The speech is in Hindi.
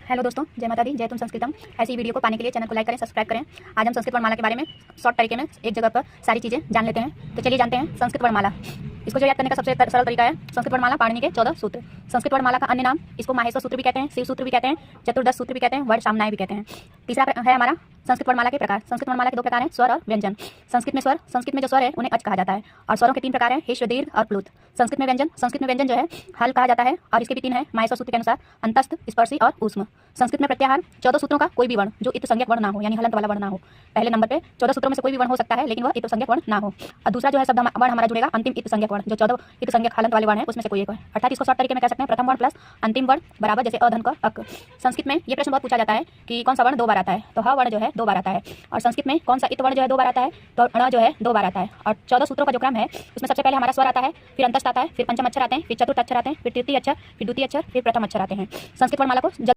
हेलो दोस्तों, जय माता दी, जय तुम संस्कृतम। ऐसी वीडियो को पाने के लिए चैनल को लाइक करें, सब्सक्राइब करें। आज हम संस्कृत वर्णमाला के बारे में शॉर्ट तरीके में एक जगह पर सारी चीज़ें जान लेते हैं। तो चलिए जानते हैं संस्कृत वर्णमाला। इसको जो याद करने का सबसे सरल तरीका है संस्कृत वर्णमाला पाणिनि के 14 सूत्र। संस्कृत वर्णमाला का अन्य नाम इसको माहेश्वर सूत्र भी कहते हैं, शिव सूत्र भी कहते हैं, चतुर्दश सूत्र भी कहते हैं, वर्ण सामनाएं भी कहते हैं। तीसरा है हमारा संस्कृत वर्णमाला के प्रकार। संस्कृत वर्णमाला के दो प्रकार हैं, स्वर और व्यंजन। संस्कृत में जो स्वर है उन्हें अच कहा जाता है और स्वरों के तीन प्रकार हैं, ह्रस्व, दीर्घ और प्लुत। संस्कृत में व्यंजन जो है हल कहा जाता है और इसके भी तीन है माहेश्वर सूत्र के अनुसार, अंतस्थ, स्पर्शी और ऊष्म। संस्कृत में प्रत्याहार 14 सूत्रों का कोई भी वर्ण जो इत संज्ञक वर्ण ना हो, यानी हलंत वाला वर्ण ना हो। पहले नंबर पे 14 सूत्रों में से कोई भी वर्ण हो सकता है लेकिन वह इत संज्ञक वर्ण ना हो। और दूसरा जो है शब्द वर्ण हमारा जुड़ेगा अंतिम इत संज्ञक वर्ण, जो 14 इत संज्ञक हलंत वाले वर्ण है उसमें से कोई एक है। अर्थात इसको शॉर्ट तरीके में कह सकते हैं प्रथम वर्ण प्लस अंतिम वर्ण बराबर जैसे अधन का अक। संस्कृत में ये प्रश्न बहुत पूछा जाता है कि कौन सा वर्ण 2 बार आता है, तो ह वर्ण जो है 2 बार आता है। और संस्कृत में कौन सा इत वर्ण जो है 2 बार आता है, तो ण जो है 2 बार आता है। और 14 सूत्रों का जो क्रम है उसमें सबसे पहले हमारा स्वर आता है, फिर अंतस्थ आता है, फिर पंचम अक्षर आते हैं, फिर चतुर्थ अक्षर आते हैं, फिर तृतीय अक्षर, फिर द्वितीय अक्षर, फिर प्रथम अक्षर आते हैं। संस्कृत वर्णमाला को